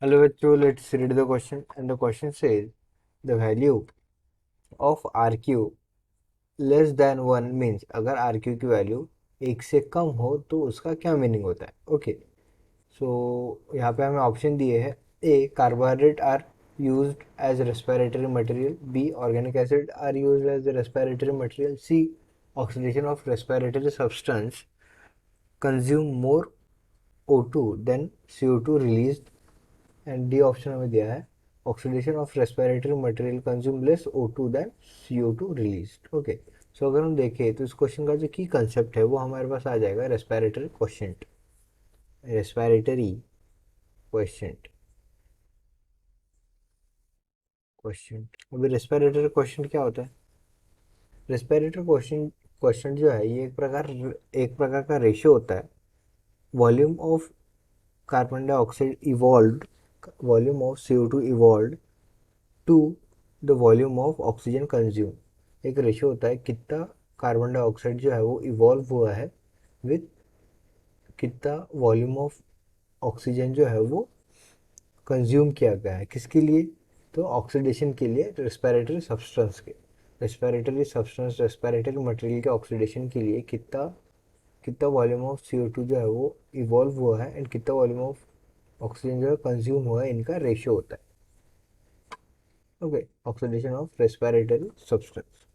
Hello, bachcho, let's read the question. And the question says the value of RQ less than one means अगर RQ की value एक से कम हो तो उसका क्या मीनिंग होता है. ओके, सो यहाँ पे हमें ऑप्शन दिए हैं. A, carbohydrate are used as respiratory material. B, organic acid are used as a respiratory material. C, oxidation of respiratory substance consume more O2 than CO2 released. And D option हमें दिया है oxidation of respiratory material consume less O2 then CO2 release. Okay, so अगर हम देखें तो इस question का जो की कंसेप्ट है वो हमारे पास आ जाएगा respiratory question. Respiratory question question अभी रेस्पिरेटरी क्वेश्चन क्या होता है? रेस्पिरेटरी क्वेश्चन क्वेश्चन जो है ये एक प्रकार का रेशियो होता है. Volume of carbon dioxide evolve, volume of CO2 evolve to the volume of oxygen consume. एक रेशियो होता है कितना कार्बन डाइऑक्साइड जो है वो इवॉल्व हुआ है विथ कितना वॉल्यूम ऑफ ऑक्सीजन जो है वो कंज्यूम किया गया है. किसके लिए? तो ऑक्सीडेशन के लिए, रेस्पिरेटरी सब्सटेंस के, रेस्पिरेटरी सब्सटेंस रेस्पिरेटरी मटेरियल के ऑक्सीडेशन के लिए कितना कितना वॉल्यूम ऑफ CO2 जो है वो इवॉल्व हुआ है एंड कितना वॉल्यूम ऑफ ऑक्सीजन जो है कंज्यूम हुआ है, इनका रेशियो होता है. Okay, oxidation of respiratory substance.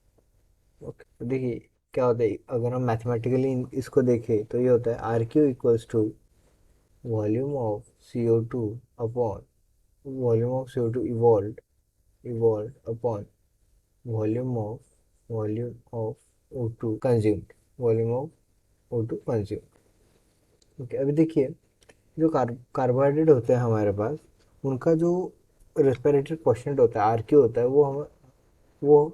Okay, तो देखिए क्या होता है अगर हम मैथमेटिकली इसको देखें तो ये होता है RQ equals to volume of CO2 upon volume of CO2 evolve evolve upon volume of O2 consumed, volume of O2 consumed. Okay, अभी देखिए जो कार्बोहाइड्रेट होते हैं हमारे पास, उनका जो रेस्पिरेटरी क्वेश्चन होता है RQ होता है वो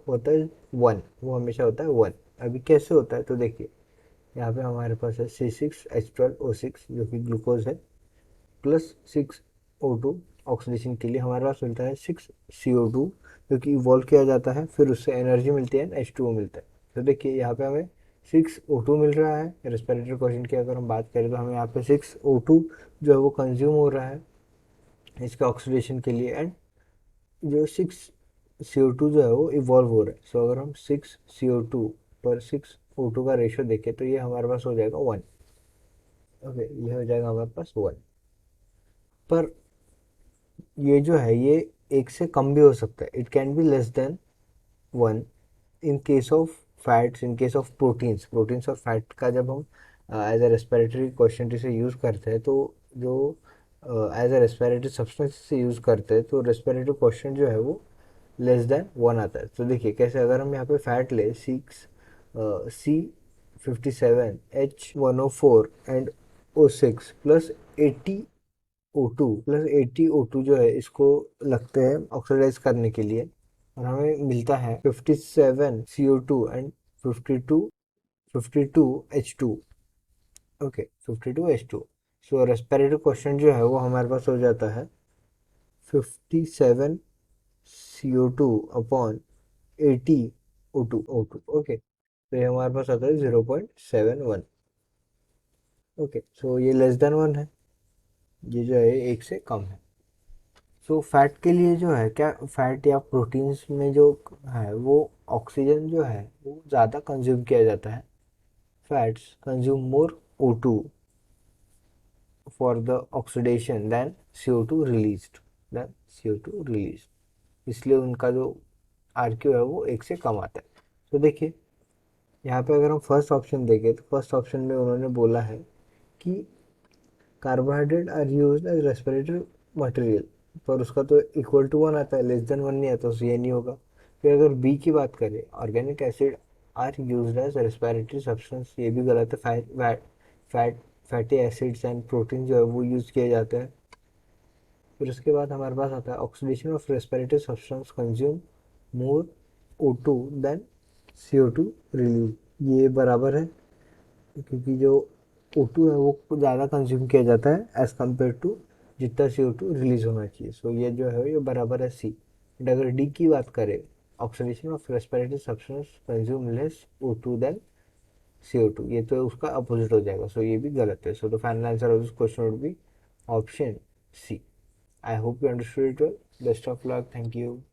होता है वन, वो हमेशा होता है वन. अभी कैसे होता है तो देखिए यहाँ पे हमारे पास है C6H12O6 जो कि ग्लूकोज है, प्लस 6O2. ऑक्सीडेशन के लिए हमारे पास मिलता है 6CO2 जो कि इवॉल्व किया जाता है, फिर उससे एनर्जी मिलती है, H2O मिलता है. तो देखिए यहाँ पे हमें 6O2 मिल रहा है. रेस्पिरेटरी क्वेश्चन की अगर हम बात करें तो हमें यहाँ पे 6O2 जो है वो कंज्यूम हो रहा है इसके ऑक्सीडेशन के लिए, एंड जो 6CO2 जो है वो इवॉल्व हो रहा है. सो अगर हम 6CO2 पर 6O2 का रेशियो देखें तो ये हमारे पास हो जाएगा वन. ओके, ये हो जाएगा हमारे पास वन. पर ये जो है ये एक से कम भी हो सकता है. It can be less than one in case of fats, in case of proteins और फैट का जब हम एज ए रेस्पिरेटरी क्वेश्चन से यूज़ करते हैं तो जो एज ए रेस्पिरेटरी सब्सटेंस से यूज़ करते हैं तो रेस्पिरेटरी क्वेश्चन जो है वो लेस देन वन आता है. तो देखिए कैसे, अगर हम यहाँ पे फैट ले C57H1O4 and O6 plus 80O2 जो है इसको लगते हैं ऑक्सीडाइज करने के लिए, और हमें मिलता है 57CO2 and 52 H2. Okay, 52H2. So respiratory question जो है वो हमारे पास हो जाता है 57CO2 अपॉन 80O2. ओके, तो ये हमारे पास आता है 0.71. ओके, सो ये लेस देन वन है, ये जो है एक से कम है. सो फैट के लिए जो है क्या, फैट या प्रोटीन्स में जो है वो ऑक्सीजन जो है वो ज़्यादा कंज्यूम किया जाता है. Fats consume more O2 for the oxidation than CO2 released than CO2 released, इसलिए उनका जो RQ है वो एक से कम आता है. तो देखिए यहाँ पे अगर हम फर्स्ट ऑप्शन देखें तो फर्स्ट ऑप्शन में उन्होंने बोला है कि carbohydrate are use as respiratory material, पर उसका तो इक्वल टू वन आता है, लेस देन वन नहीं आता, तो ये नहीं होगा. फिर अगर बी की बात करें, organic acid are use as respiratory substance, ये भी गलत है. Fat fatty acids and protein जो है वो यूज़ किए जाते हैं. फिर उसके बाद हमारे पास आता है oxidation of respiratory substance consume more O2 then CO2 release, ये बराबर है क्योंकि जो O2 है वो ज़्यादा कंज्यूम किया जाता है एज़ कम्पेयर टू जितना CO2 रिलीज होना चाहिए. सो ये जो है ये बराबर है सी. एंड अगर डी की बात करें, oxidation of respiratory substance consume less O2 then CO2, ये तो उसका अपोजिट हो जाएगा. सो ये भी गलत है. So the final answer of this question would be option C. I hope you understood it well. Best of luck. Thank you.